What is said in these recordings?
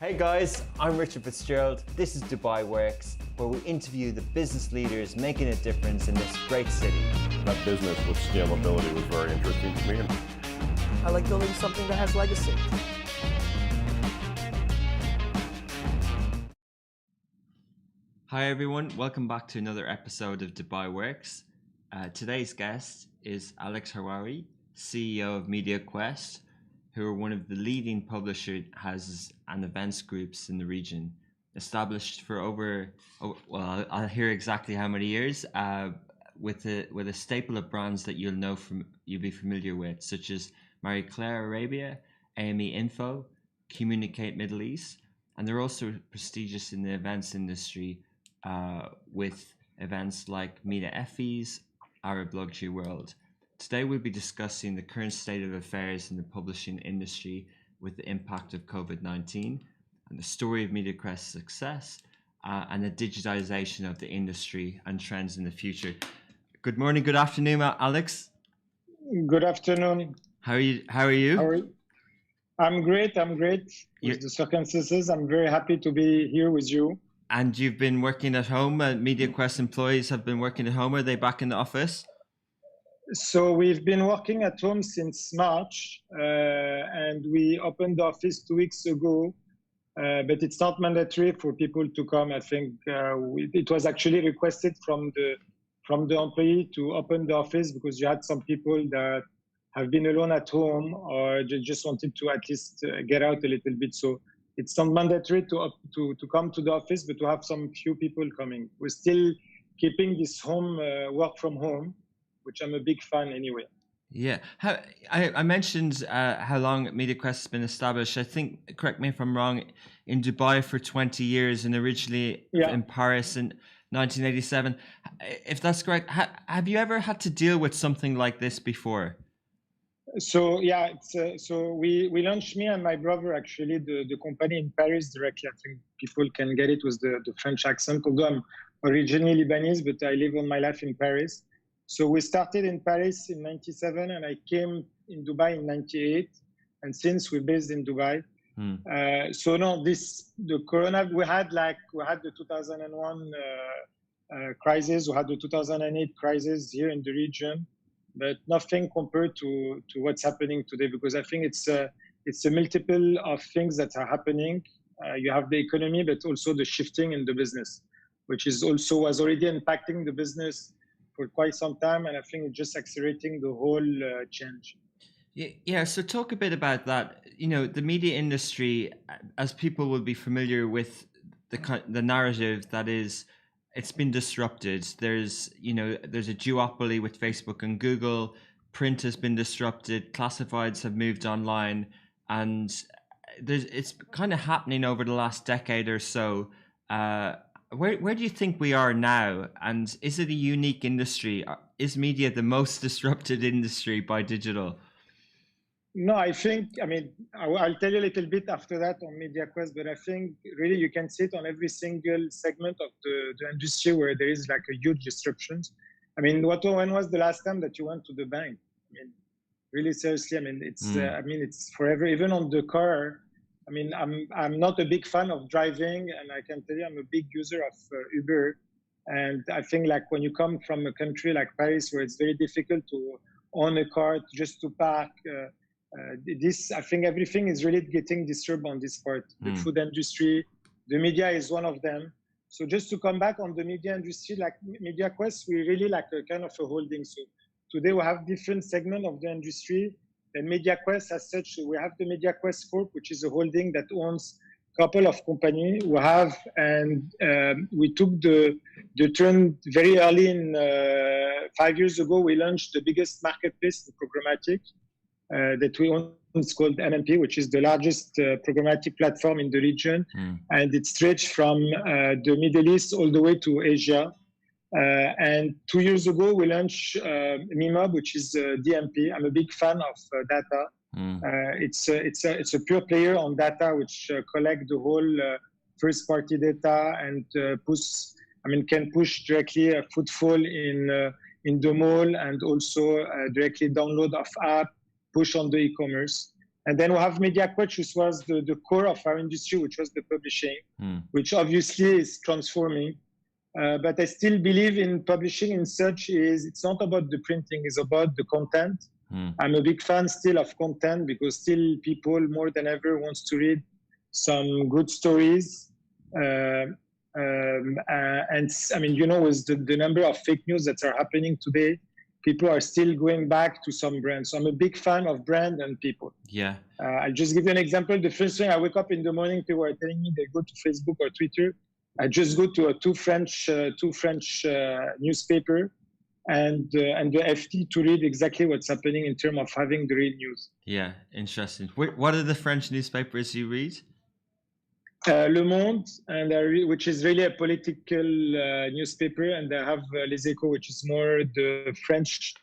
Hey guys, I'm Richard Fitzgerald. This is Dubai Works, where we interview the business leaders making a difference in this great city. That business with scalability was very interesting to me. I like building something that has legacy. Hi everyone, welcome back to another episode of Dubai Works. Today's guest is Alex Hawari, CEO of Mediaquest, who are one of the leading publisher houses and events groups in the region, established for I'll hear exactly how many years, with a staple of brands that you'll be familiar with, such as Marie Claire Arabia, AME Info, Communicate Middle East, and they're also prestigious in the events industry, with events like Media Effie's Arab Luxury World. Today we'll be discussing the current state of affairs in the publishing industry with the impact of COVID-19 and the story of Mediaquest's success, and the digitization of the industry and trends in the future. Good morning, good afternoon, Alex. Good afternoon. How are you? I'm great. With the circumstances, I'm very happy to be here with you. And you've been working at home. Mediaquest employees have been working at home. Are they back in the office? So we've been working at home since March, and we opened the office 2 weeks ago, but it's not mandatory for people to come. I think it was actually requested from the employee to open the office because you had some people that have been alone at home or just wanted to at least get out a little bit. So it's not mandatory to come to the office, but to have some few people coming. We're still keeping this home work from home, which I'm a big fan anyway. Yeah. I mentioned how long Mediaquest has been established. I think, correct me if I'm wrong, in Dubai for 20 years and originally in Paris in 1987. If that's correct, have you ever had to deal with something like this before? So yeah, so we launched, me and my brother, actually, the company in Paris directly. I think people can get it with the French accent, although I'm originally Lebanese, but I live all my life in Paris. So we started in Paris in 97 and I came in Dubai in 98. And since we're based in Dubai. So no, the Corona, we had the 2001 crisis, we had the 2008 crisis here in the region, but nothing compared to what's happening today, because I think it's a multiple of things that are happening. You have the economy, but also the shifting in the business, which was already impacting the business for quite some time, and I think it's just accelerating the whole change. Yeah. So talk a bit about that. You know, the media industry, as people will be familiar with the narrative that is, it's been disrupted. There's a duopoly with Facebook and Google. Print has been disrupted. Classifieds have moved online, and it's kind of happening over the last decade or so. Where do you think we are now? And is it a unique industry? Is media the most disrupted industry by digital? No, I'll tell you a little bit after that on Mediaquest, but I think really you can see it on every single segment of the industry where there is like a huge disruptions. When was the last time that you went to the bank? Really seriously, it's forever, even on the car. I'm not a big fan of driving, and I can tell you I'm a big user of Uber. And I think like when you come from a country like Paris, where it's very difficult to own a car, just to park, I think everything is really getting disturbed on this part. The food industry, the media is one of them. So just to come back on the media industry, like Mediaquest, we really like a kind of a holding. So today we have different segments of the industry. And Mediaquest, as such, we have the Mediaquest Corp, which is a holding that owns a couple of companies. We took the turn very early in 5 years ago. We launched the biggest marketplace in programmatic that we own. It's called MMP, which is the largest programmatic platform in the region. And it stretched from the Middle East all the way to Asia. And 2 years ago, we launched MIMOB, which is DMP. I'm a big fan of data. It's a pure player on data, which collect the whole first-party data and can push directly a footfall in the mall, and also directly download of app, push on the e-commerce. And then we have Mediaquest, which was the core of our industry, which was the publishing, which obviously is transforming. But I still believe in publishing in such is it's not about the printing, it's about the content. I'm a big fan still of content because still people more than ever wants to read some good stories. And I mean, you know, with the number of fake news that are happening today, people are still going back to some brands. So I'm a big fan of brand and people. Yeah. I'll just give you an example. The first thing I wake up in the morning, people are telling me they go to Facebook or Twitter. I just go to two French newspaper and the FT to read exactly what's happening in terms of having the real news. Yeah, interesting. What are the French newspapers you read? Le Monde, and which is really a political newspaper, and I have Les Echos, which is more the French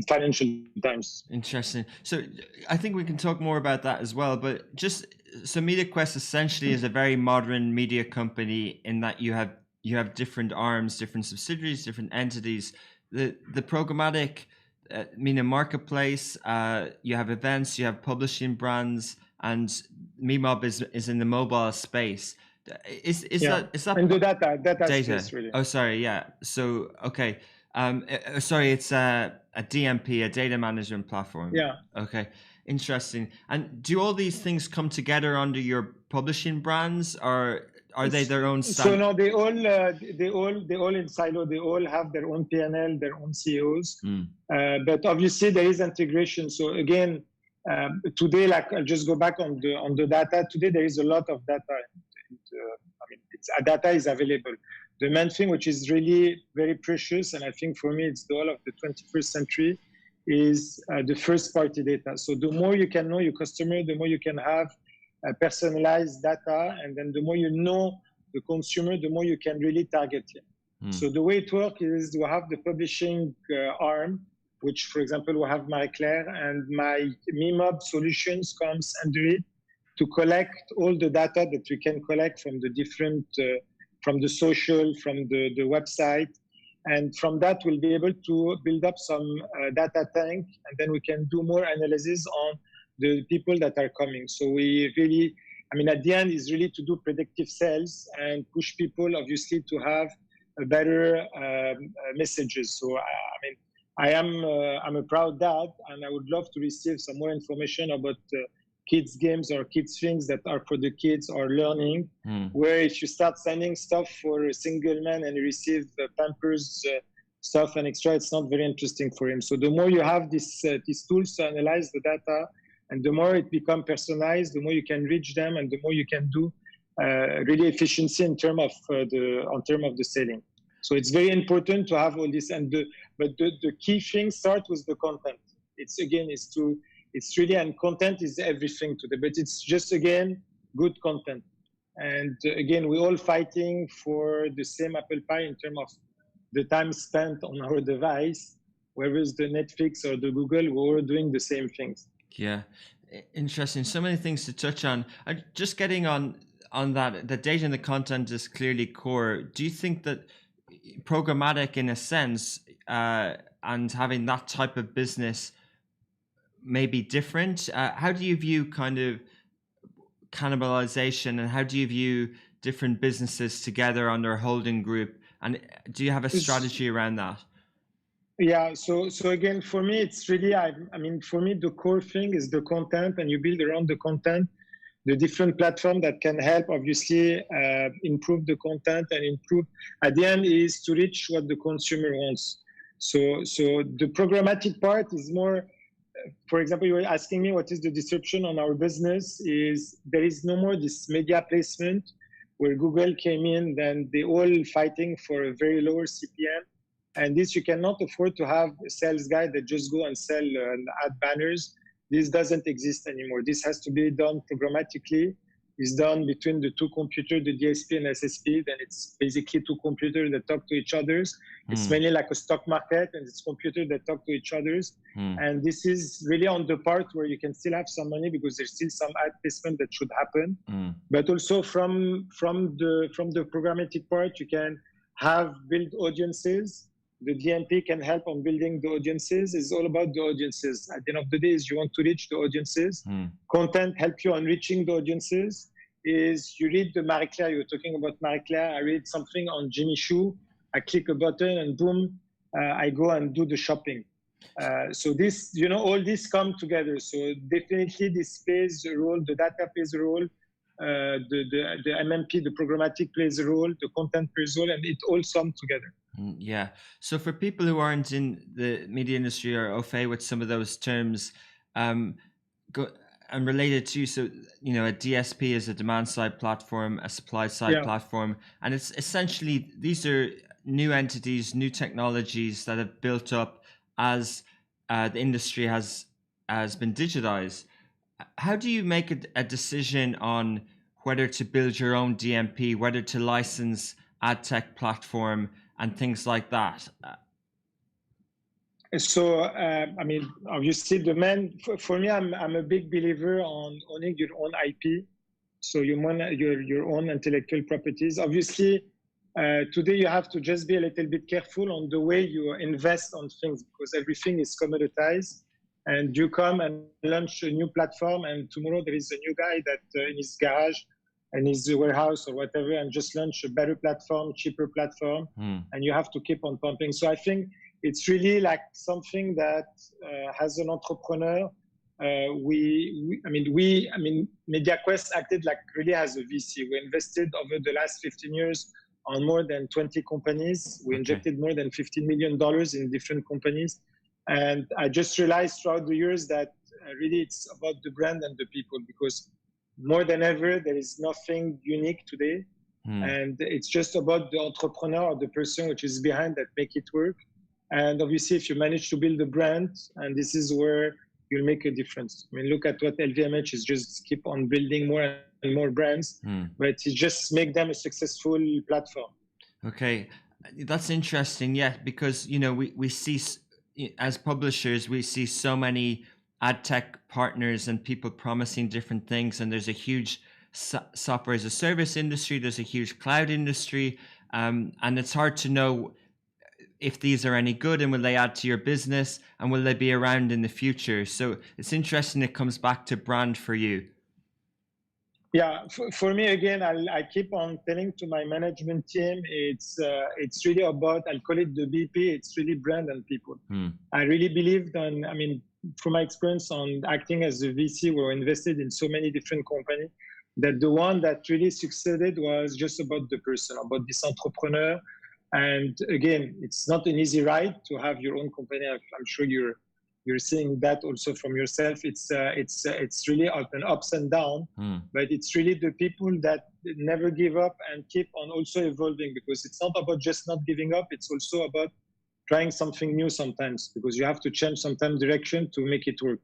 Financial Times. Interesting. So I think we can talk more about that as well, but just so Mediaquest essentially is a very modern media company in that you have different arms, different subsidiaries, different entities. The programmatic, meaning marketplace, you have events, you have publishing brands, and MeMob is in the mobile space. Is that and the data space, really. Oh, sorry, yeah. So okay, sorry, it's a DMP, a data management platform. Yeah. Okay, interesting. And do all these things come together under your publishing brands, or are they their own? So no, they all in silo. They all have their own PNL, their own CEOs. But obviously there is integration. So again. Today, like I'll just go back on the data. Today, there is a lot of data. Data is available. The main thing, which is really very precious, and I think for me, it's the whole of the 21st century, is the first-party data. So the more you can know your customer, the more you can have personalized data, and then the more you know the consumer, the more you can really target him. So the way it works is we have the publishing arm, which, for example, we have Marie Claire, and my MeMob solutions comes under it to collect all the data that we can collect from the different, from the social, from the website. And from that, we'll be able to build up some data tank, and then we can do more analysis on the people that are coming. So we really, at the end is really to do predictive sales and push people, obviously, to have a better messages. So, I'm a proud dad, and I would love to receive some more information about kids games or kids things that are for the kids or learning, where if you start sending stuff for a single man and you receive Pampers stuff and extra, it's not very interesting for him. So the more you have these tools to analyze the data, and the more it becomes personalized, the more you can reach them, and the more you can do really efficiency in terms of the selling. So it's very important to have all this, but the key thing starts with the content. It's really, and content is everything today, but it's just, again, good content. And again, we're all fighting for the same apple pie in terms of the time spent on our device, whereas the Netflix or the Google, we're all doing the same things. Yeah, interesting. So many things to touch on. Just getting on that, the data and the content is clearly core. Do you think that programmatic, in a sense, and having that type of business may be different? How do you view kind of cannibalization, and how do you view different businesses together under a holding group? And do you have a strategy around that? Yeah, so again, for me, it's really, for me, the core thing is the content, and you build around the content the different platform that can help, obviously, improve the content and improve. At the end, is to reach what the consumer wants. So the programmatic part is more. For example, you were asking me what is the disruption on our business. Is there is no more this media placement where Google came in, then they all fighting for a very lower CPM. And this, you cannot afford to have a sales guy that just go and sell and add banners. This doesn't exist anymore. This has to be done programmatically. It's done between the two computers, the DSP and SSP. Then it's basically two computers that talk to each other. It's mainly like a stock market, and it's computers that talk to each other. And this is really on the part where you can still have some money because there's still some ad placement that should happen. But also from the programmatic part, you can have build audiences the DMP can help on building the audiences. It's all about the audiences. At the end of the day, is you want to reach the audiences. Content help you on reaching the audiences. Is you read the Marie Claire, you're talking about Marie Claire, I read something on Jimmy Choo, I click a button and boom, I go and do the shopping. So this, all this come together. So definitely this plays a role, the data plays a role, the MMP, the programmatic plays a role, the content plays a role, and it all sums together. Yeah. So for people who aren't in the media industry or au fait with some of those terms, and related to, so, a DSP is a demand side platform, a supply side platform, and it's essentially, these are new entities, new technologies that have built up as the industry has been digitized. How do you make a decision on whether to build your own DMP, whether to license ad tech platform and things like that? So, obviously, for me, I'm a big believer on owning your own IP. So you own your own intellectual properties. Obviously, today you have to just be a little bit careful on the way you invest on things, because everything is commoditized. And you come and launch a new platform, and tomorrow there is a new guy that in his garage and his warehouse or whatever, and just launch a better platform, cheaper platform, and you have to keep on pumping. So I think it's really like something that as an entrepreneur, Mediaquest acted like really as a VC. We invested over the last 15 years on more than 20 companies. We injected more than $15 million in different companies. And I just realized throughout the years that really it's about the brand and the people, because more than ever, there is nothing unique today. And it's just about the entrepreneur or the person which is behind that make it work. And obviously, if you manage to build a brand, and this is where you'll make a difference. I mean, look at what LVMH is just keep on building more and more brands, but it just make them a successful platform. Okay, that's interesting. Yeah, because, we see, as publishers, we see so many ad tech partners and people promising different things. And there's a huge software as a service industry. There's a huge cloud industry. And it's hard to know if these are any good, and will they add to your business, and will they be around in the future? So it's interesting. It comes back to brand for you. Yeah, for me, again, I keep on telling to my management team, it's really about, I'll call it the BP, it's really brand and people. I really believed from my experience on acting as a VC, we're invested in so many different companies, that the one that really succeeded was just about the person, about this entrepreneur. And again, it's not an easy ride to have your own company. I'm sure you're seeing that also from yourself. It's really ups and downs, but it's really the people that never give up and keep on also evolving, because it's not about just not giving up. It's also about trying something new sometimes, because you have to change sometimes direction to make it work.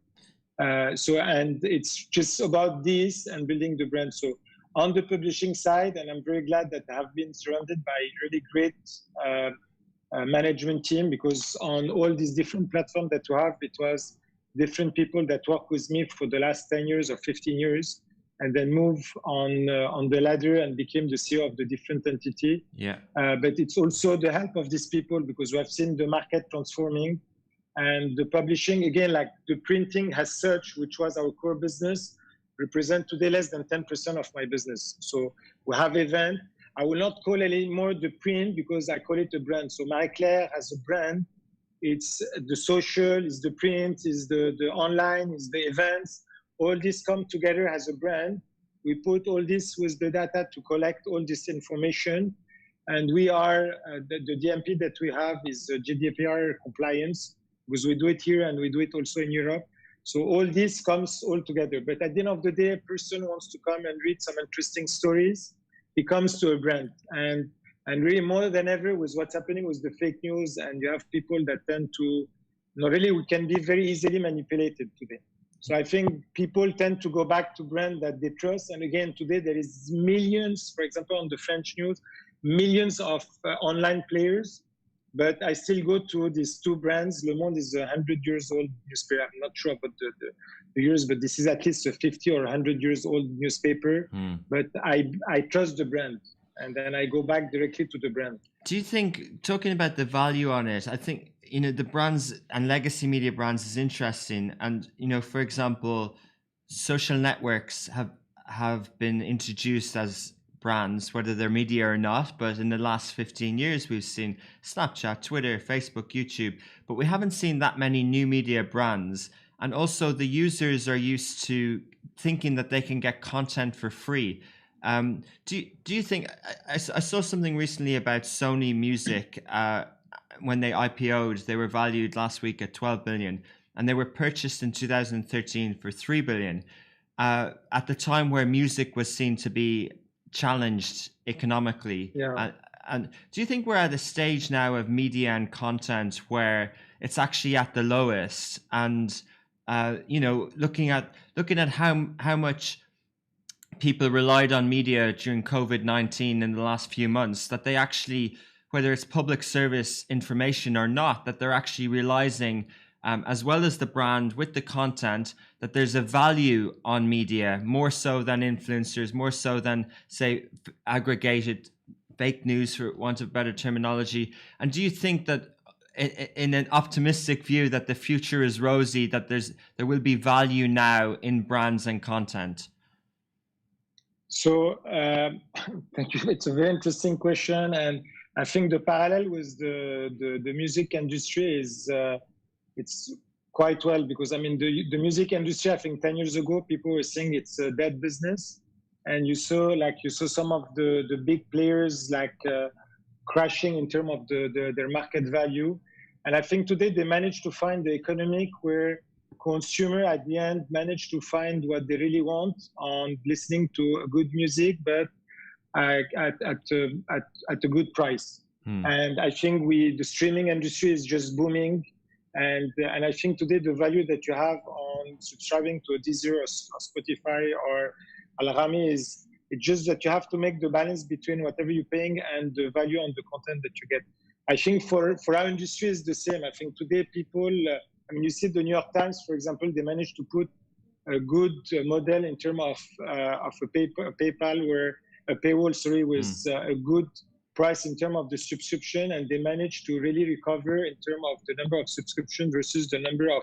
And it's just about this and building the brand. So on the publishing side, and I'm very glad that I have been surrounded by really great management team, because on all these different platforms that we have, it was different people that worked with me for the last 10 years or 15 years, and then move on the ladder and became the CEO of the different entity. But it's also the help of these people, because we have seen the market transforming, and the publishing, again, like the printing as such, which was our core business, represent today less than 10% of my business. So we have event. I will not call it anymore the print, because I call it a brand. So Marie Claire has a brand. It's the social, it's the print, it's the online, it's the events. All this come together as a brand. We put all this with the data to collect all this information. And we are, the DMP that we have is GDPR compliance, because we do it here and we do it also in Europe. So all this comes all together. But at the end of the day, a person wants to come and read some interesting stories. He comes to a brand. And really more than ever with what's happening with the fake news, and you have people that tend to, we can be very easily manipulated today. So I think people tend to go back to brand that they trust. And again, today there is millions, for example, on the French news, millions of online players. But I still go to these two brands. Le Monde is 100 years old newspaper. I'm not sure about the years, but this is at least a 50 or 100 years old newspaper. But I trust the brand. and then I go back directly to the brand. Do you think, talking about the value on it, I think, the brands and legacy media brands is interesting. And, for example, social networks have been introduced as brands, whether they're media or not. But in the last 15 years, we've seen Snapchat, Twitter, Facebook, YouTube, but we haven't seen that many new media brands. And also the users are used to thinking that they can get content for free. Do you think, I saw something recently about Sony Music, when they IPO'd, they were valued last week at 12 billion, and they were purchased in 2013 for 3 billion, at the time where music was seen to be challenged economically. Yeah. And do you think we're at a stage now of media and content where it's actually at the lowest? And looking at how much people relied on media during COVID-19 in the last few months, that they actually, whether it's public service information or not, that they're actually realizing, as well as the brand with the content, that there's a value on media, more so than influencers, more so than, say, aggregated fake news, for want of better terminology. And do you think that, in an optimistic view, that the future is rosy, that there will be value now in brands and content? So thank you. It's a very interesting question, and I think the parallel with the music industry is it's quite well, because I mean the music industry, I think 10 years ago people were saying it's a dead business, and you saw some of the big players crashing in terms of their market value. And I think today they managed to find the economic where consumer at the end managed to find what they really want on listening to a good music, but at a good price. And I think the streaming industry is just booming. And I think today the value that you have on subscribing to a Deezer or Spotify or Al-Rami it's just that you have to make the balance between whatever you're paying and the value on the content that you get. I think for our industry is the same. I think today people, you see the New York Times, for example, they managed to put a good model in terms of a PayPal, where a paywall, with a good price in terms of the subscription, and they managed to really recover in terms of the number of subscription versus the number of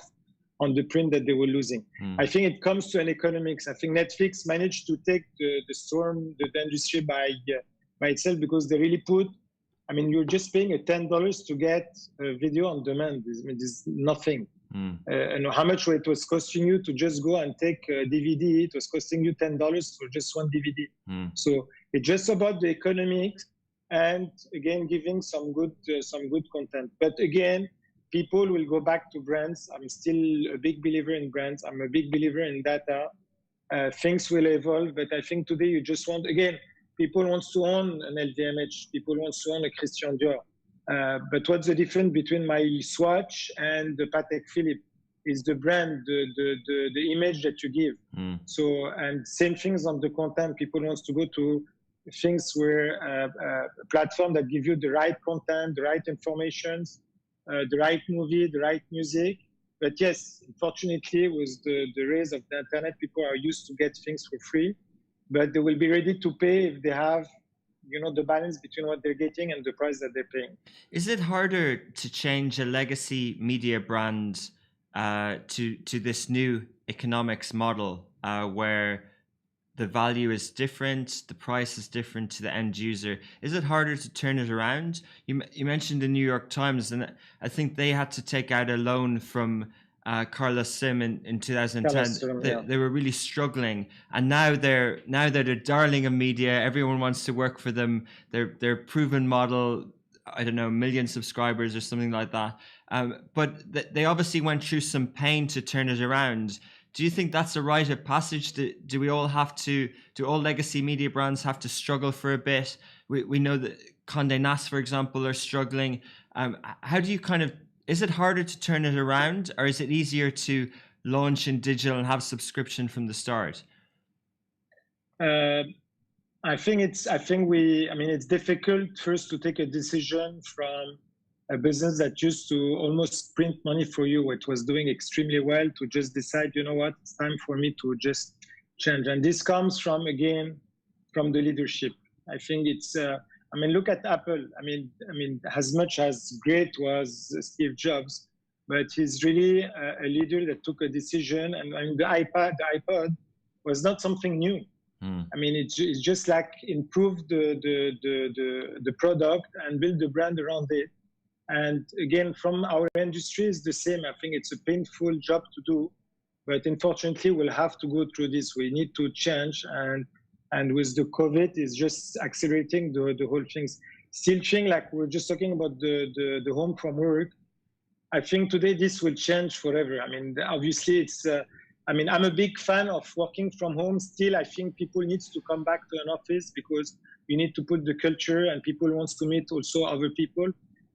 on the print that they were losing. I think it comes to an economics. I think Netflix managed to take the storm, the industry by itself, because they really put, you're just paying $10 to get a video on demand. It's nothing. And how much it was costing you to just go and take a DVD? It was costing you $10 for just one DVD. So it's just about the economics, and again, giving some good content. But again, people will go back to brands. I'm still a big believer in brands. I'm a big believer in data. Things will evolve, but I think today you just want, again, people want to own an LVMH. People want to own a Christian Dior. But what's the difference between my Swatch and the Patek Philippe? Is the brand, the image that you give. So, and same things on the content. People want to go to things where a platform that give you the right content, the right informations, the right movie, the right music. But yes, unfortunately, with the rise of the internet, people are used to get things for free, but they will be ready to pay if they have, the balance between what they're getting and the price that they're paying. Is it harder to change a legacy media brand to this new economics model, where the value is different, the price is different to the end user? Is it harder to turn it around? You mentioned the New York Times, and I think they had to take out a loan from Carlos Sim in 2010. They were really struggling, and now they're the darling of media. Everyone wants to work for them. Their proven model, I don't know, 1 million subscribers or something like that. But they obviously went through some pain to turn it around. Do you think that's a rite of passage? Do we all have to? Do all legacy media brands have to struggle for a bit? We know that Condé Nast, for example, are struggling. How do you is it harder to turn it around, or is it easier to launch in digital and have subscription from the start? I think it's difficult first to take a decision from a business that used to almost print money for you, which was doing extremely well, to just decide, it's time for me to just change. And this comes from the leadership. I think it's. I mean, look at Apple. I mean, as much as great was Steve Jobs, but he's really a leader that took a decision. And I mean, the iPod was not something new. I mean, it's just like improve the product and build the brand around it. And again, from our industry, it's the same. I think it's a painful job to do, but unfortunately, we'll have to go through this. We need to change, and with the COVID, it's just accelerating the whole things. Still thing, like we're just talking about the home from work. I think today this will change forever. I mean, obviously, it's. I mean, I'm a big fan of working from home. Still, I think people need to come back to an office because you need to put the culture, and people wants to meet also other people.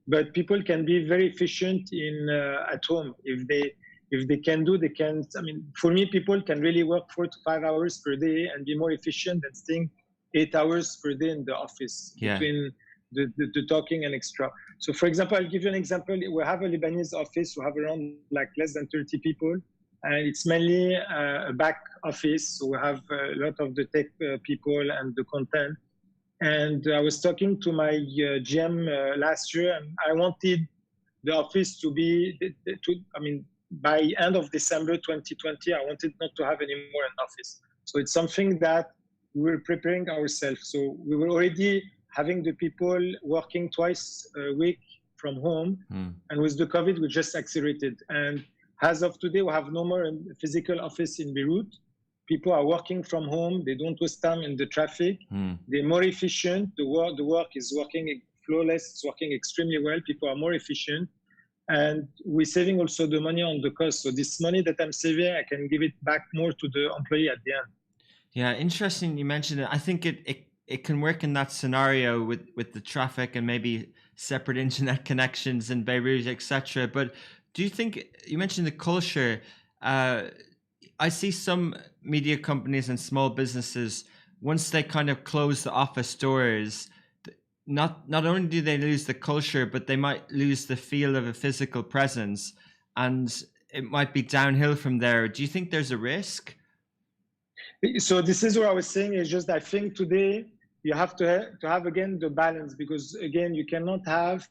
But people can be very efficient in at home if they can do. They can. I mean, for me, people can really work 4 to 5 hours per day and be more efficient than staying 8 hours per day in the office between the talking and extra. So, for example, I'll give you an example. We have a Lebanese office. We have around like less than 30 people. And it's mainly a back office. So we have a lot of the tech people and the content. And I was talking to my GM last year, and I wanted the office to be, I mean, by end of December 2020, I wanted not to have any more an office. So it's something that we were preparing ourselves. So we were already having the people working twice a week from home. And with the COVID, we just accelerated. And as of today, we have no more physical office in Beirut. People are working from home. They don't waste time in the traffic. They're more efficient. The work is working flawless. It's working extremely well. People are more efficient. And we're saving also the money on the cost. So this money that I'm saving, I can give it back more to the employee at the end. Yeah, interesting you mentioned it. I think it can work in that scenario with the traffic and maybe separate internet connections in Beirut, etc. But do you think, you mentioned the culture, I see some media companies and small businesses, once they kind of close the office doors, not only do they lose the culture, but they might lose the feel of a physical presence, and it might be downhill from there. Do you think there's a risk? So this is what I was saying, is just I think today you have to have again the balance, because again, you cannot have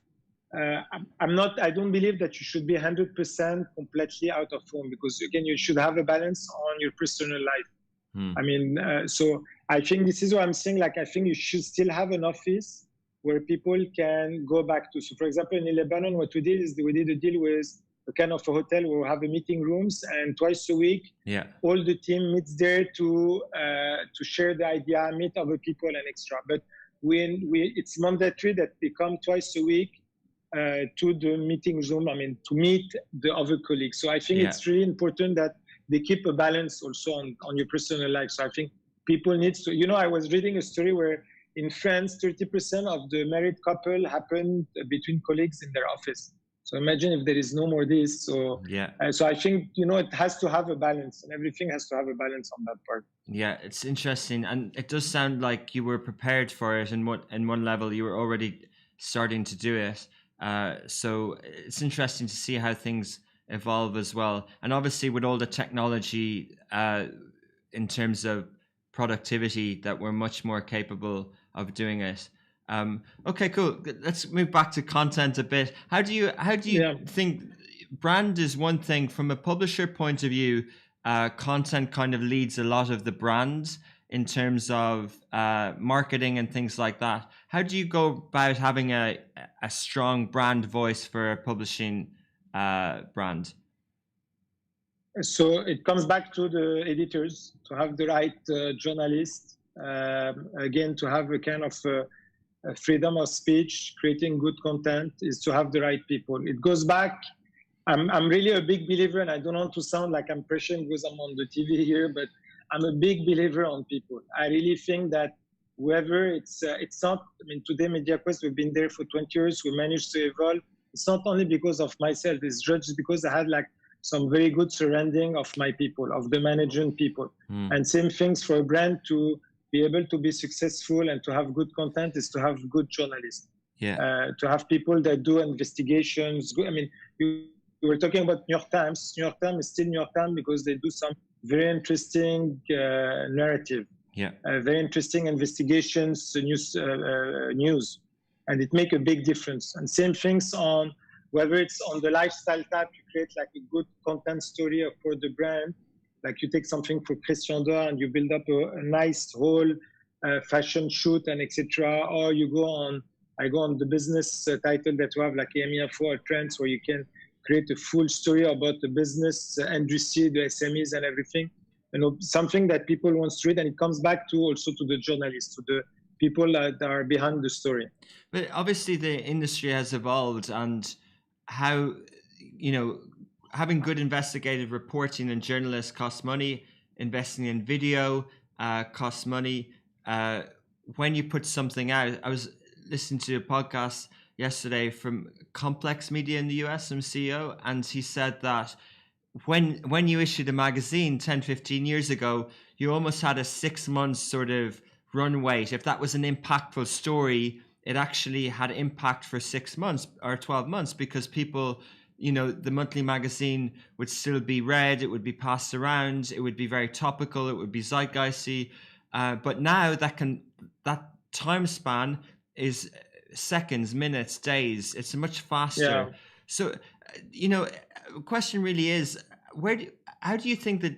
I don't believe that you should be 100% completely out of home, because again, you should have a balance on your personal life. I mean, so I think this is what I'm saying. Like, I think you should still have an office where people can go back to. So for example, in Lebanon, what we did is we did a deal with a kind of a hotel where we have a meeting rooms, and twice a week, all the team meets there to share the idea, meet other people and extra. But it's mandatory that they come twice a week to the meeting room, I mean, to meet the other colleagues. So I think it's really important that they keep a balance also on your personal life. So I think people need to, I was reading a story where in France, 30% of the married couple happened between colleagues in their office. So imagine if there is no more this. So so I think, it has to have a balance, and everything has to have a balance on that part. Yeah, it's interesting. And it does sound like you were prepared for it in one level. You were already starting to do it. So it's interesting to see how things evolve as well. And obviously with all the technology in terms of productivity, that we're much more capable of doing it. Okay, cool. Let's move back to content a bit. How do you think brand is one thing from a publisher point of view? Content kind of leads a lot of the brand in terms of marketing and things like that. How do you go about having a strong brand voice for a publishing brand? So it comes back to the editors to have the right journalists. Again, to have a kind of freedom of speech, creating good content is to have the right people. It goes back. I'm really a big believer, and I don't want to sound like I'm preaching because I'm on the TV here, but I'm a big believer on people. I really think that whoever it's not, I mean, today Mediaquest, we've been there for 20 years. We managed to evolve. It's not only because of myself. It's just because I had like some very good surrounding of my people, of the management people. And same things for a brand to be able to be successful and to have good content is to have good journalists. To have people that do investigations. I mean, you were talking about New York Times. New York Times is still New York Times because they do some very interesting narrative. Yeah. very interesting investigations, news, and it make a big difference. And same things on whether it's on the lifestyle tab, you create like a good content story for the brand. Like you take something for Christian Dior and you build up a nice whole fashion shoot and etc. Or you go on, I go on the business title that you have like EMEA4 trends where you can create a full story about the business industry, the SMEs and everything. You know, something that people want to read, and it comes back to also to the journalists, to the people that are behind the story. But obviously the industry has evolved, and how, you know, having good investigative reporting and journalists costs money. Investing in video costs money. When you put something out, I was listening to a podcast yesterday from Complex Media in the US, some CEO, and he said that when you issued a magazine 10, 15 years ago, you almost had a 6 months sort of run wait. If that was an impactful story, it actually had impact for 6 months or 12 months, because people, you know, the monthly magazine would still be read, it would be passed around, it would be very topical, it would be zeitgeisty. But now that time span is seconds, minutes, days. It's much faster. Yeah. So, you know, the question really is, how do you think that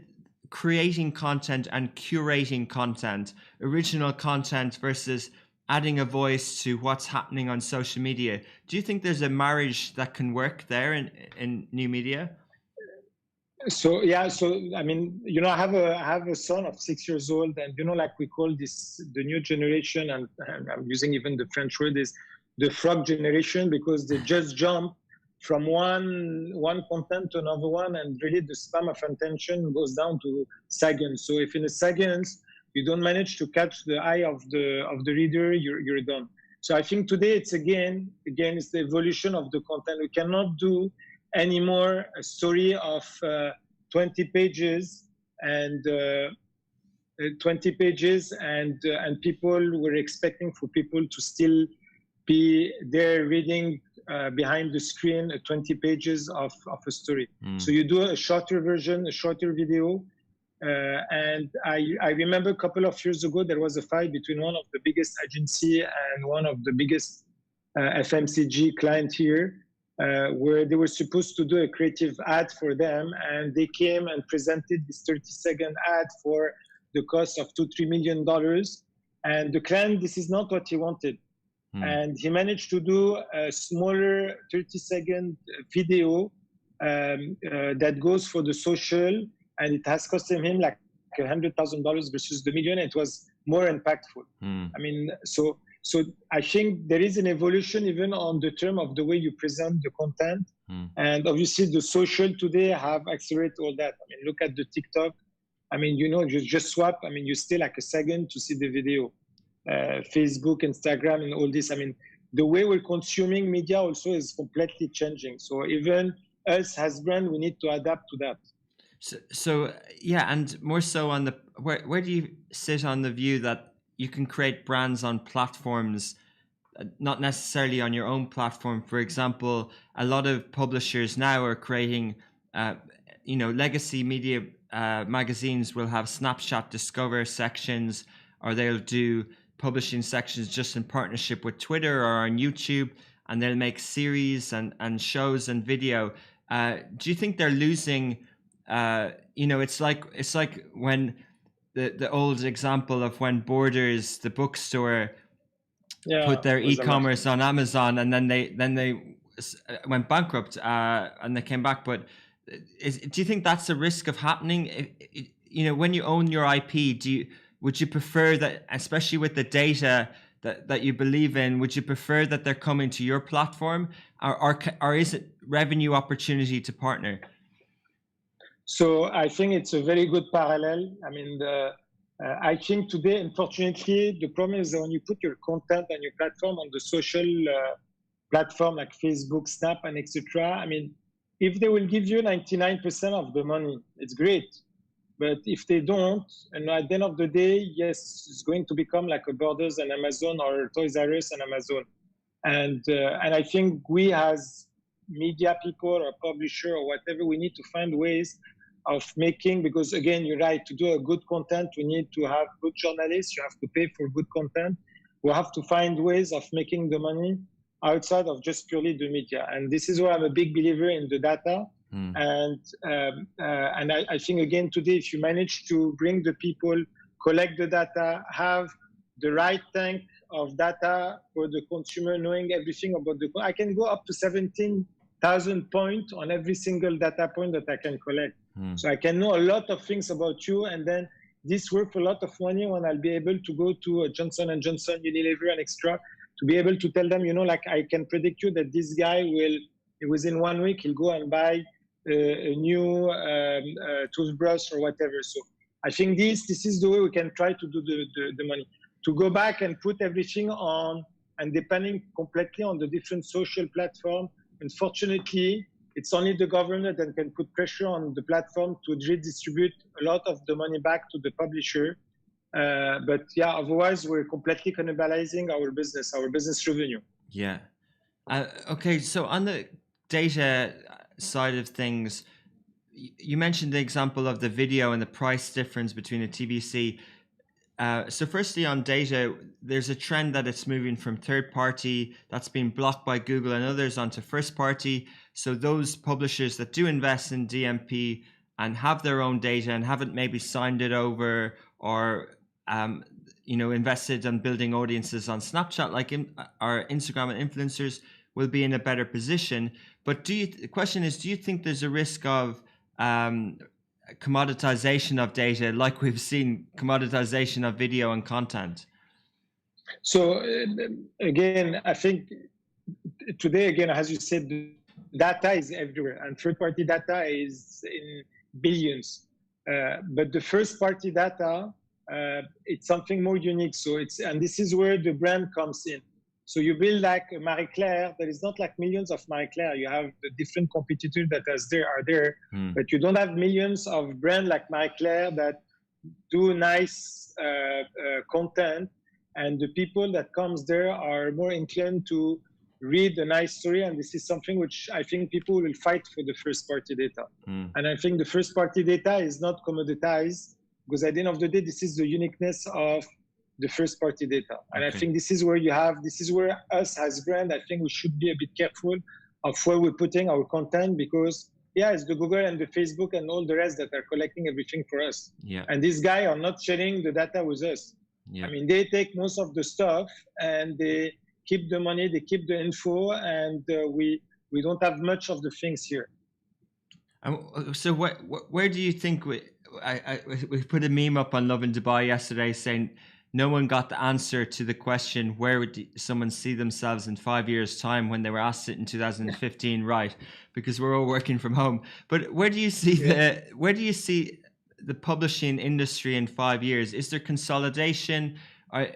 creating content and curating content, original content versus adding a voice to what's happening on social media, do you think there's a marriage that can work there in new media? So yeah, so I mean, you know, I have a son of 6 years old, and you know, like we call this the new generation, and I'm using even the French word is the frog generation, because they just jump from one content to another one, and really the span of attention goes down to seconds. So if in a seconds you don't manage to catch the eye of the reader, you're done. So I think today it's again it's the evolution of the content. We cannot do anymore a story of 20 pages and 20 pages and people were expecting for people to still be there reading behind the screen 20 pages of a story. So you do a shorter version, a shorter video. And I remember a couple of years ago, there was a fight between one of the biggest agency and one of the biggest FMCG client here, where they were supposed to do a creative ad for them, and they came and presented this 30-second ad for the cost of $2-3 million. And the client, this is not what he wanted. And he managed to do a smaller 30-second video that goes for the social, and it has cost him like $100,000 versus the million. It was more impactful. I mean, so I think there is an evolution even on the term of the way you present the content. And obviously the social today have accelerated all that. I mean, look at the TikTok. I mean, you know, you just swap. I mean, you stay like a second to see the video. Facebook, Instagram, and all this. I mean, the way we're consuming media also is completely changing. So even us as brand, we need to adapt to that. So yeah, and more so on the where do you sit on the view that you can create brands on platforms, not necessarily on your own platform? For example, a lot of publishers now are creating, you know, legacy media magazines will have Snapchat Discover sections, or they'll do publishing sections just in partnership with Twitter or on YouTube, and they'll make series and shows and video. Do you think they're losing? You know, it's like when the old example of when Borders, the bookstore, put their e-commerce on Amazon, and then they went bankrupt and they came back. But do you think that's a risk of happening? You know, when you own your IP, would you prefer that, especially with the data that you believe in, would you prefer that they're coming to your platform, or is it revenue opportunity to partner? So I think it's a very good parallel. I mean, I think today, unfortunately, the problem is that when you put your content and your platform on the social platform like Facebook, Snap, and etc. I mean, if they will give you 99% of the money, it's great. But if they don't, and at the end of the day, yes, it's going to become like a Borders and Amazon, or Toys R Us and Amazon. And I think we as media people or publisher or whatever, we need to find ways of making, because again, you're right, to do a good content, we need to have good journalists, you have to pay for good content. We have to find ways of making the money outside of just purely the media. And this is where I'm a big believer in the data. And I think, again, today, if you manage to bring the people, collect the data, have the right tank of data for the consumer, knowing everything about I can go up to 17,000 points on every single data point that I can collect. So I can know a lot of things about you, and then this worth a lot of money when I'll be able to go to Johnson & Johnson, Unilever, and Extra, to be able to tell them, like, I can predict you that this guy will, within 1 week, he'll go and buy a new toothbrush or whatever. So I think this is the way we can try to do the money. To go back and put everything on, and depending completely on the different social platforms, unfortunately, it's only the government that can put pressure on the platform to redistribute a lot of the money back to the publisher. But yeah, otherwise we're completely cannibalizing our business revenue. Yeah. Okay, so on the data side of things, you mentioned the example of the video and the price difference between a TVC. So firstly, on data, there's a trend that it's moving from third party that's been blocked by Google and others onto first party. So those publishers that do invest in DMP and have their own data and haven't maybe signed it over or invested in building audiences on Snapchat or Instagram and influencers will be in a better position. But the question is, do you think there's a risk of commoditization of data, like we've seen commoditization of video and content? So again, I think today, again, as you said, data is everywhere, and third-party data is in billions. But the first-party data, it's something more unique. So and this is where the brand comes in. So you build like a Marie Claire. There is not like millions of Marie Claire. You have the different competitors that are there, but you don't have millions of brands like Marie Claire that do nice content, and the people that comes there are more inclined to read a nice story. And this is something which I think people will fight for the first party data. And I think the first party data is not commoditized, because at the end of the day, this is the uniqueness of the first party data. And I think this is where us as brand, I think we should be a bit careful of where we're putting our content, because it's the Google and the Facebook and all the rest that are collecting everything for us. Yeah. And these guys are not sharing the data with us. Yeah. I mean, they take most of the stuff and they keep the money, they keep the info, and we don't have much of the things here. So where do you think we put a meme up on Love in Dubai yesterday saying no one got the answer to the question, where would someone see themselves in 5 years' time, when they were asked it in 2015, right? Because we're all working from home. But where do you see the publishing industry in 5 years? Is there consolidation? How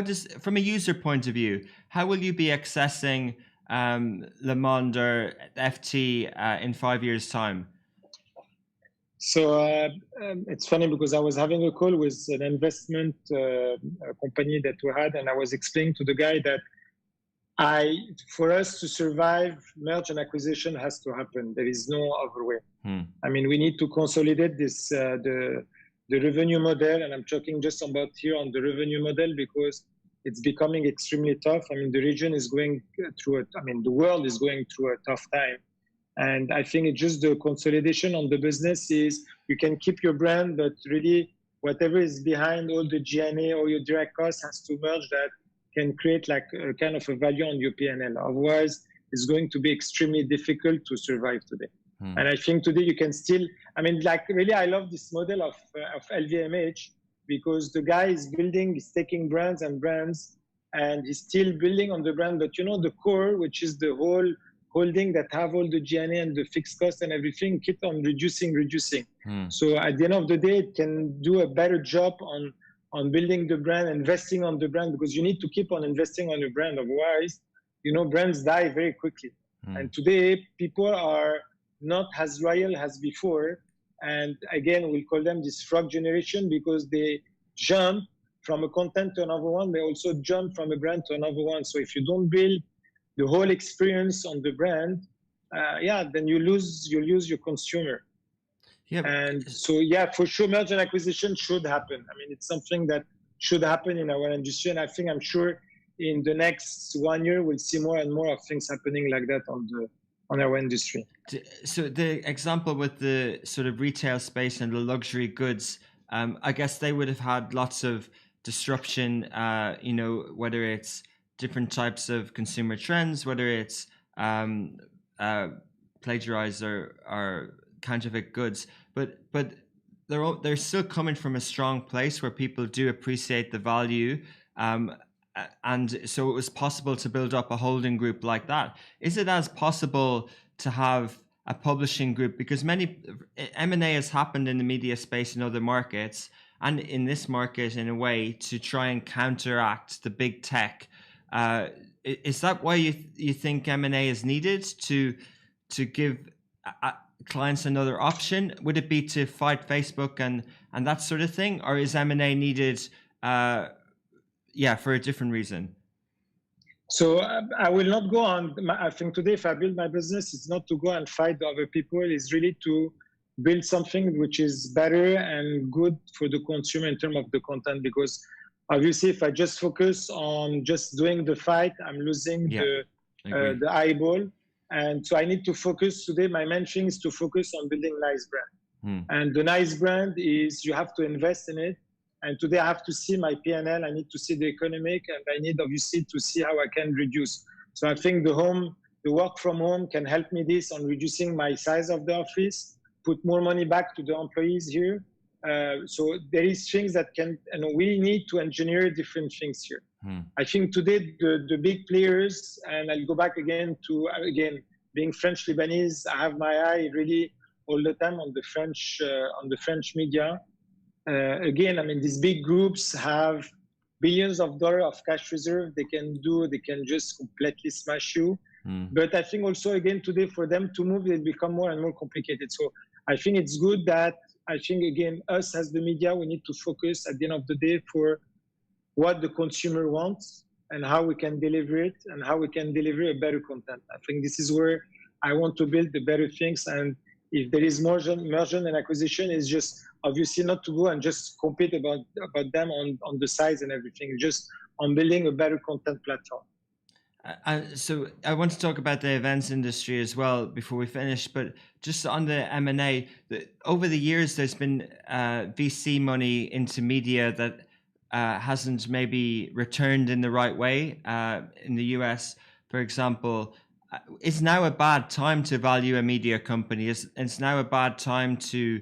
does, from a user point of view, how will you be accessing Le Monde or FT in 5 years' time? So it's funny, because I was having a call with an investment company that we had, and I was explaining to the guy that for us to survive, merge and acquisition has to happen. There is no other way. I mean, we need to consolidate this the revenue model, and I'm talking just about here on the revenue model, because it's becoming extremely tough. I mean, the region is going through it. I mean, the world is going through a tough time. And I think it's just the consolidation on the business is you can keep your brand, but really whatever is behind all the G&A or your direct costs has to merge, that can create like a kind of a value on your P&L. Otherwise, it's going to be extremely difficult to survive today. And I think today you can still, I mean, like really, I love this model of LVMH, because the guy is taking brands, and he's still building on the brand. But the core, which is the whole holding that have all the G&A and the fixed cost and everything, keep on reducing. So at the end of the day, it can do a better job on building the brand, investing on the brand, because you need to keep on investing on your brand. Otherwise, brands die very quickly. And today, people are not as loyal as before. And again, we'll call them this frog generation, because they jump from a content to another one. They also jump from a brand to another one. So if you don't build the whole experience on the brand, then you lose your consumer. Yeah. And so, for sure, merger and acquisition should happen. I mean, it's something that should happen in our industry, and I'm sure in the next 1 year we'll see more and more of things happening like that on our industry. So the example with the sort of retail space and the luxury goods, I guess they would have had lots of disruption, whether it's different types of consumer trends, whether it's plagiarized or counterfeit goods, but they're still coming from a strong place where people do appreciate the value, and so it was possible to build up a holding group like that. Is it as possible to have a publishing group? Because many M&A has happened in the media space in other markets, and in this market in a way to try and counteract the big tech. Is that why you think M&A is needed to give clients another option? Would it be to fight Facebook and that sort of thing, or is M&A needed for a different reason? So I will not go on. I think today, if I build my business, it's not to go and fight other people. It's really to build something which is better and good for the consumer in terms of the content. Because obviously, if I just focus on just doing the fight, I'm losing the eyeball. And so I need to focus today. My main thing is to focus on building a nice brand. And the nice brand is you have to invest in it. And today I have to see my P&L, I need to see the economic, and I need obviously to see how I can reduce. So I think the work from home can help me this on reducing my size of the office, put more money back to the employees here. So there is things that we need to engineer different things here. I think today the big players, and I'll go back again to being French Lebanese, I have my eye really all the time on the French media. Again, I mean, these big groups have billions of dollars of cash reserve. They can just completely smash you. But I think also, again, today for them to move, it become more and more complicated. So I think it's good that again, us as the media, we need to focus at the end of the day for what the consumer wants and how we can deliver it and how we can deliver a better content. I think this is where I want to build the better things. And if there is merger and acquisition, is just obviously not to go and just compete about them on the size and everything, just on building a better content platform. So I want to talk about the events industry as well before we finish, but just on the M&A, over the years, there's been VC money into media that hasn't maybe returned in the right way. In the US, for example, is now a bad time to value a media company? It's now a bad time to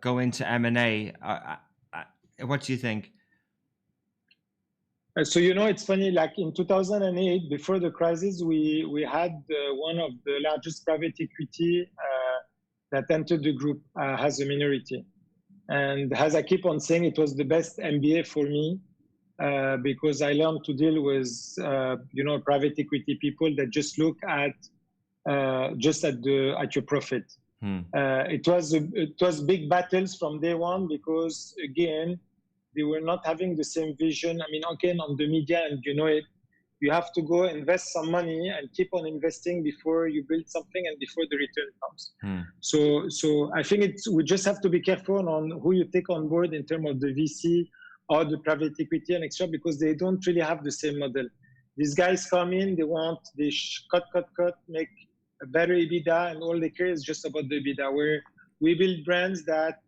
go into M&A. What do you think? So, it's funny, like in 2008, before the crisis, we had one of the largest private equity that entered the group as a minority. And as I keep on saying, it was the best MBA for me because I learned to deal with, private equity people that just look at your profit. It was big battles from day one because, again, they were not having the same vision. I mean, again, on the media, and you have to go invest some money and keep on investing before you build something and before the return comes. So I think we just have to be careful on who you take on board in terms of the VC or the private equity and extra, because they don't really have the same model. These guys come in, they cut, make a better EBITDA, and all they care is just about the EBITDA, where we build brands that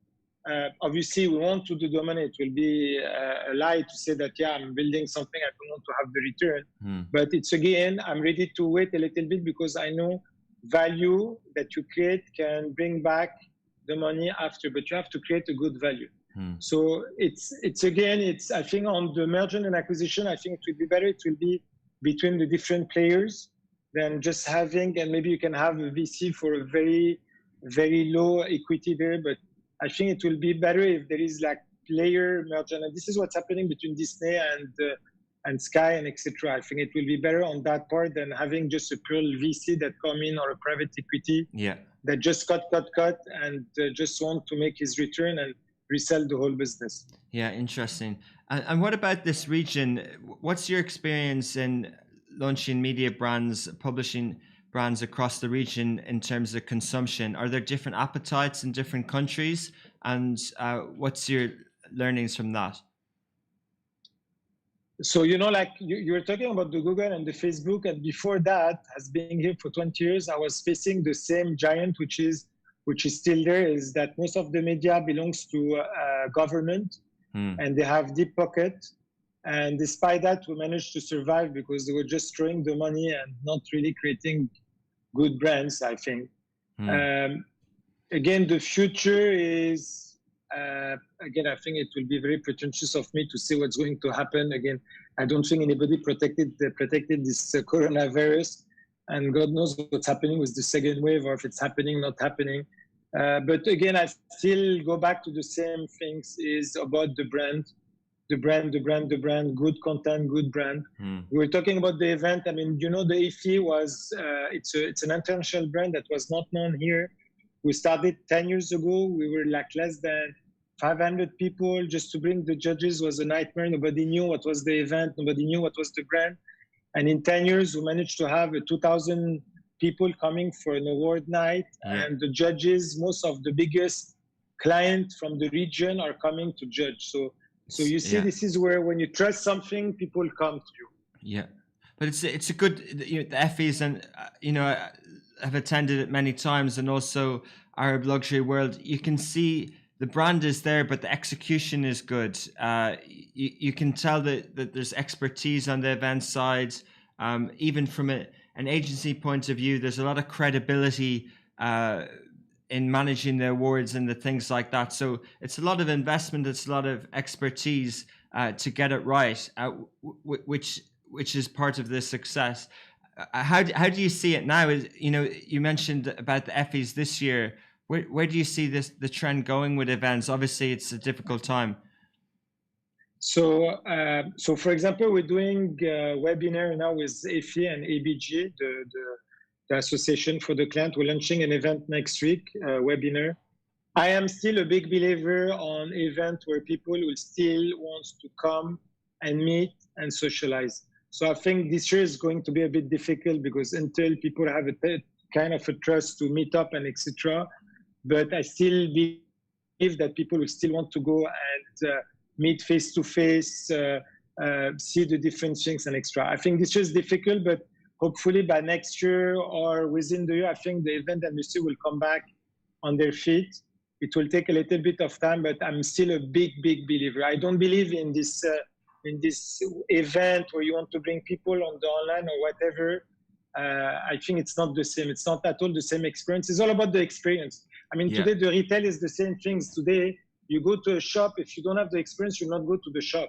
obviously we want to do the money. It will be a lie to say that, I'm building something, I don't want to have the return. But it's, again, I'm ready to wait a little bit because I know value that you create can bring back the money after, but you have to create a good value. So it's I think on the merger and acquisition, I think it will be better. It will be between the different players than just having, and maybe you can have a VC for a very, very low equity there, but I think it will be better if there is like player merger, and this is what's happening between Disney and Sky and etc. I think it will be better on that part than having just a pure VC that come in or a private equity that just cut and just want to make his return and resell the whole business. Yeah, interesting. And what about this region? What's your experience in launching media brands, publishing brands across the region in terms of consumption? Are there different appetites in different countries? And what's your learnings from that? So, like you were talking about the Google and the Facebook, and before that, as being here for 20 years, I was facing the same giant, which is still there, is that most of the media belongs to government, and they have deep pocket. And despite that, we managed to survive because they were just throwing the money and not really creating good brands, I think. Again, the future is, again, I think it will be very pretentious of me to say what's going to happen. Again, I don't think anybody protected this coronavirus, and God knows what's happening with the second wave, or if it's happening, not happening. But again, I still go back to the same things, is about the brand, good content, good brand. We were talking about the event. I mean, the EFI was, it's an international brand that was not known here. We started 10 years ago. We were like less than 500 people. Just to bring the judges was a nightmare. Nobody knew what was the event. Nobody knew what was the brand. And in 10 years, we managed to have 2,000 people coming for an award night. And the judges, most of the biggest clients from the region are coming to judge. So you see, this is where when you trust something, people come to you. Yeah. But it's a good, the Effie's, and, I've attended it many times, and also Arab Luxury World. You can see the brand is there, but the execution is good. You can tell that there's expertise on the event side. Even from an agency point of view, there's a lot of credibility in managing the awards and the things like that. So it's a lot of investment. It's a lot of expertise to get it right, which is part of the success. How do you see it now? You mentioned about the Effies this year. Where do you see the trend going with events? Obviously, it's a difficult time. So for example, we're doing a webinar now with EFI and ABG, the Association for the Client. We're launching an event next week, webinar. I am still a big believer on event where people will still want to come and meet and socialize. So I think this year is going to be a bit difficult because until people have a kind of a trust to meet up and etc. But I still believe that people will still want to go and meet face to face, see the different things and extra. I think this year is difficult, but hopefully by next year or within the year, I think the event industry will come back on their feet. It will take a little bit of time, but I'm still a big believer. I don't believe in this event where you want to bring people on the online or whatever. I think it's not the same. It's not at all the same experience. It's all about the experience. I mean, today the retail is the same things. Today, you go to a shop. If you don't have the experience, you'll not go to the shop.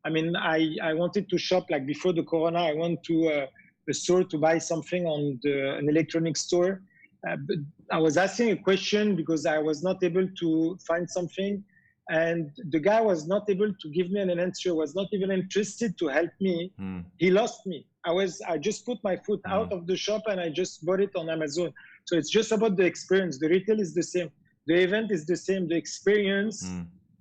I mean, I wanted to shop like before the corona. I went to a store to buy something on an electronic store. But I was asking a question because I was not able to find something. And the guy was not able to give me an answer, was not even interested to help me. He lost me. I just put my foot out of the shop and I just bought it on Amazon. So it's just about the experience. The retail is the same. The event is the same. The experience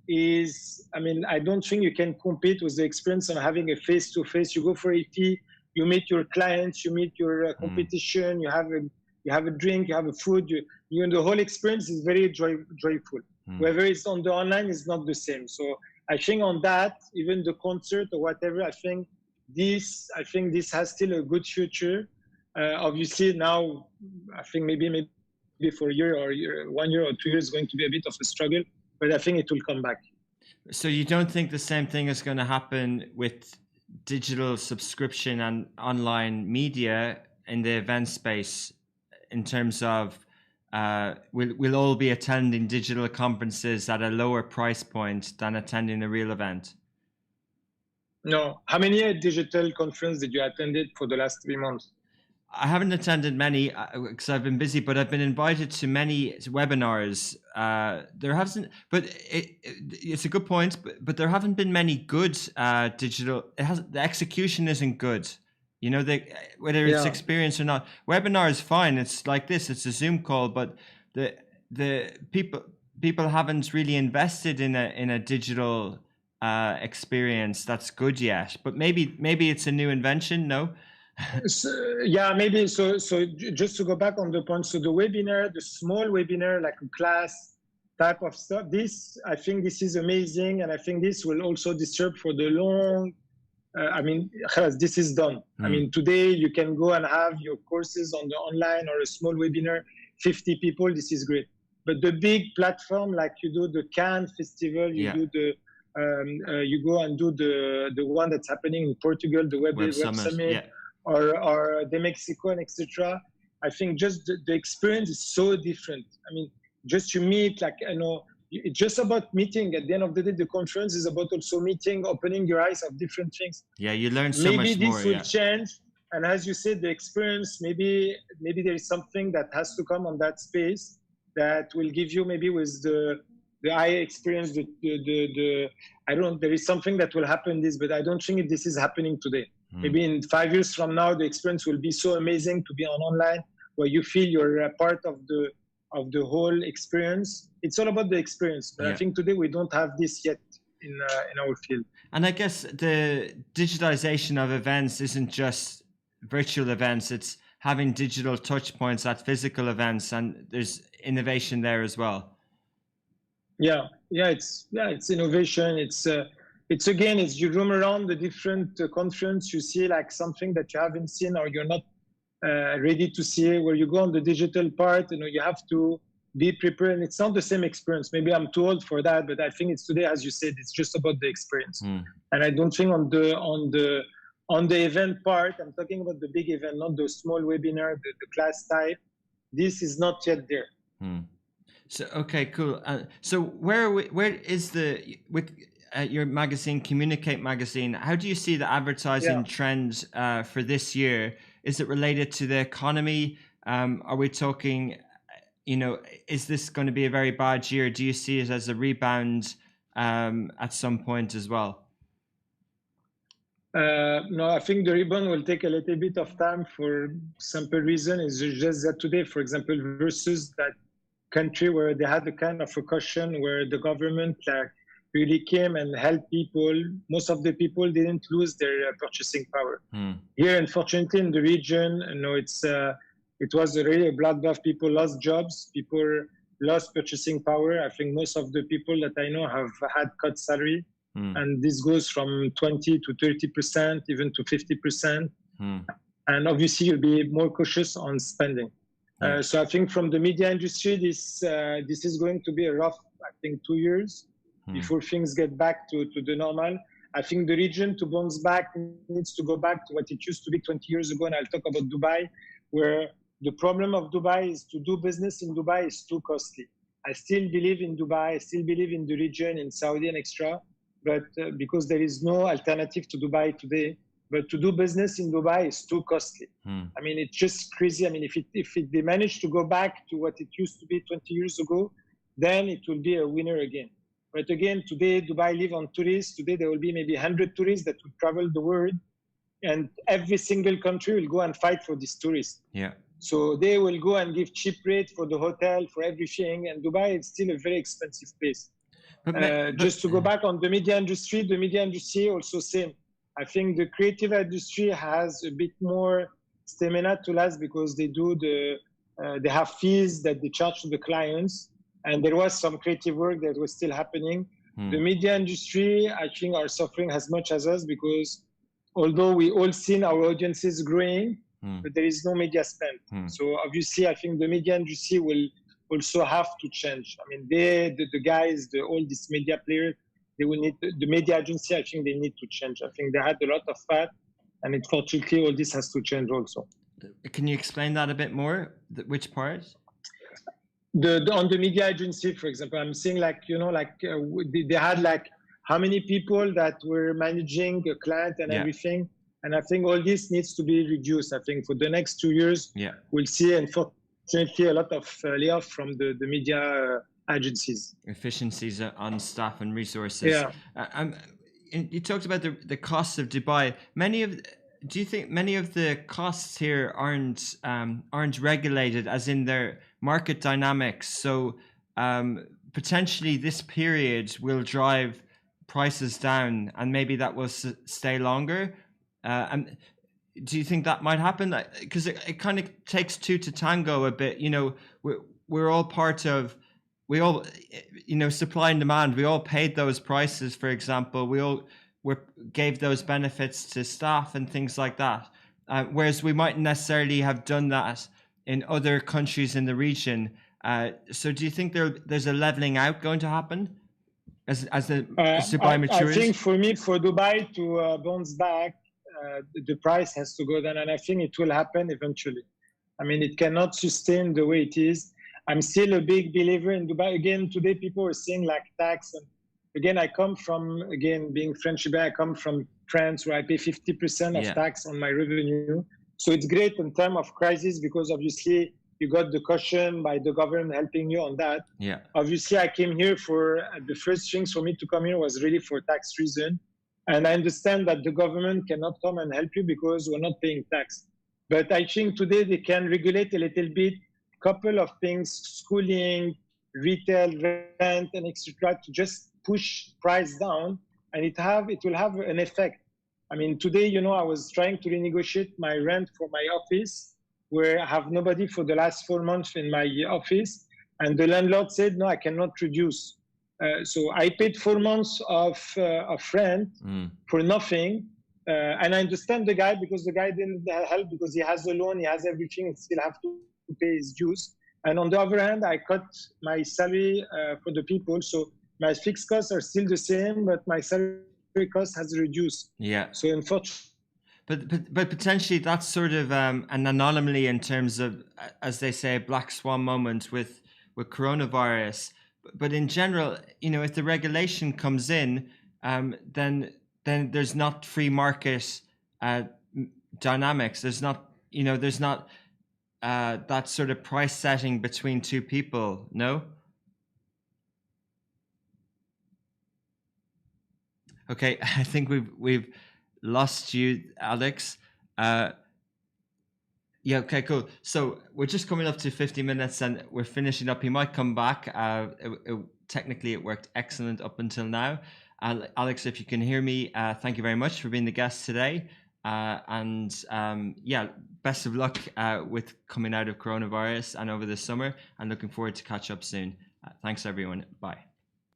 is, I mean, I don't think you can compete with the experience on having a face-to-face. You go for ET, you meet your clients, you meet your competition, you have a drink, you have a food. The whole experience is very joyful. Whether it's on the online is not the same. So I think on that, even the concert or whatever, I think this has still a good future. Obviously now, I think maybe for a year or 1 year or 2 years is going to be a bit of a struggle, but I think it will come back. So you don't think the same thing is going to happen with digital subscription and online media in the event space in terms of we'll all be attending digital conferences at a lower price point than attending a real event? No. How many digital conferences did you attend for the last 3 months? I haven't attended many because I've been busy, but I've been invited to many webinars. There hasn't, but it's a good point. But there haven't been many good digital. The execution isn't good. Whether it's experience or not. Webinar is fine. It's like this. It's a Zoom call, but the people haven't really invested in a digital experience that's good yet. But maybe it's a new invention. No. So, yeah, maybe. Just to go back on the point, so the webinar, the small webinar, like a class type of stuff, I think this is amazing. And I think this will also disturb for the long, this is done. I mean, today you can go and have your courses on the online or a small webinar, 50 people, this is great. But the big platform, like you do the Cannes Festival, you go and do the one that's happening in Portugal, the Web Summit, or the Mexico, etc. I think just the experience is so different. I mean, just you meet, like, it's just about meeting. At the end of the day, the conference is about also meeting, opening your eyes of different things. Yeah, you learn so much more. Maybe this will change. And as you said, the experience, maybe there is something that has to come on that space that will give you, maybe with the eye experience, I don't know, there is something that will happen but I don't think this is happening today. Maybe in 5 years from now, the experience will be so amazing to be on online, where you feel you're a part of the whole experience. It's all about the experience. But I think today we don't have this yet in our field. And I guess the digitalization of events isn't just virtual events. It's having digital touch points at physical events, and there's innovation there as well. It's innovation. It's again, it's you roam around the different conference, you see like something that you haven't seen or you're not ready to see. Where you go on the digital part, you have to be prepared. And it's not the same experience. Maybe I'm too old for that, but I think it's today, as you said, it's just about the experience. And I don't think on the event part, I'm talking about the big event, not the small webinar, the class type. This is not yet there. So okay, cool. So where is with your magazine, Communicate magazine? How do you see the advertising trends for this year? Is it related to the economy? Are we talking? Is this going to be a very bad year? Do you see it as a rebound at some point as well? No, I think the rebound will take a little bit of time for simple reason. It's just that today, for example, versus that country where they had the kind of a caution where the government really came and helped people. Most of the people didn't lose their purchasing power. Here, unfortunately, in the region, it was really a bloodbath. People lost jobs. People lost purchasing power. I think most of the people that I know have had cut salary. And this goes from 20 to 30%, even to 50%. And obviously, you'll be more cautious on spending. So I think from the media industry, this is going to be a rough, 2 years before things get back to the normal. I think the region to bounce back needs to go back to what it used to be 20 years ago. And I'll talk about Dubai, where the problem of Dubai is to do business in Dubai is too costly. I still believe in Dubai. I still believe in the region, in Saudi and extra. But because there is no alternative to Dubai today, but to do business in Dubai is too costly. I mean, it's just crazy. I mean, if they manage to go back to what it used to be 20 years ago, then it will be a winner again. But again, today, Dubai live on tourists. Today, there will be maybe 100 tourists that will travel the world, and every single country will go and fight for these tourists. So they will go and give cheap rate for the hotel, for everything. And Dubai is still a very expensive place. Just to go back on the media industry also same. I think the creative industry has a bit more stamina to last because they have fees that they charge to the clients, and there was some creative work that was still happening. The media industry, I think, are suffering as much as us because although we all seen our audiences growing, but there is no media spend. So obviously, I think the media industry will also have to change. I mean, the guys, all these media players, they will need the media agency. I think they need to change. I think they had a lot of fat, and unfortunately, all this has to change also. Can you explain that a bit more? Which part? On the media agency, for example, I'm seeing they had how many people that were managing a client and everything, and I think all this needs to be reduced. I think for the next 2 years, we'll see, unfortunately, a lot of layoff from the media agencies. Efficiencies on staff and resources. You talked about the costs of Dubai. Do you think many of the costs here aren't regulated, as in their market dynamics? So potentially this period will drive prices down, and maybe that will stay longer. And do you think that might happen? Because it kind of takes two to tango a bit. We're all part of, we all, supply and demand. We all paid those prices, for example. We all gave those benefits to staff and things like that. Whereas we mightn't necessarily have done that in other countries in the region. So do you think there's a leveling out going to happen as Dubai matures? I think for me, for Dubai to bounce back, the price has to go down, and I think it will happen eventually. I mean, it cannot sustain the way it is. I'm still a big believer in Dubai. Again, today people are saying like tax. And again, I come from, being French, I come from France where I pay 50% of tax on my revenue. So it's great in terms of crisis because obviously you got the caution by the government helping you on that. Yeah. Obviously, I came here for, the first things for me to come here was really for tax reason. And I understand that the government cannot come and help you because we're not paying tax. But I think today they can regulate a little bit, couple of things, schooling, retail, rent, and etc. to just push price down, and it will have an effect. I mean, today, I was trying to renegotiate my rent for my office, where I have nobody for the last 4 months in my office, and the landlord said, no, I cannot reduce. So I paid 4 months of rent for nothing. And I understand the guy because the guy didn't help because he has a loan, he has everything, and still have to pay his dues. And on the other hand, I cut my salary for the people. So my fixed costs are still the same, but my salary cost has reduced. Yeah. So unfortunately. But potentially that's sort of an anomaly in terms of, as they say, a black swan moment with coronavirus. But in general, if the regulation comes in, then there's not free market dynamics. There's not that sort of price setting between two people. No. Okay, I think we've lost you, Alex. Yeah, okay, cool. So we're just coming up to 50 minutes and we're finishing up. He might come back. Technically, it worked excellent up until now. Alex, if you can hear me, thank you very much for being the guest today. Best of luck with coming out of coronavirus and over the summer, and looking forward to catch up soon. Thanks, everyone. Bye.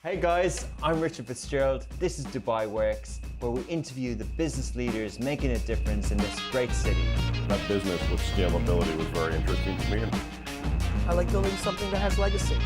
Hey guys, I'm Richard Fitzgerald. This is Dubai Works, where we interview the business leaders making a difference in this great city. That business with scalability was very interesting to me. I like building something that has legacy.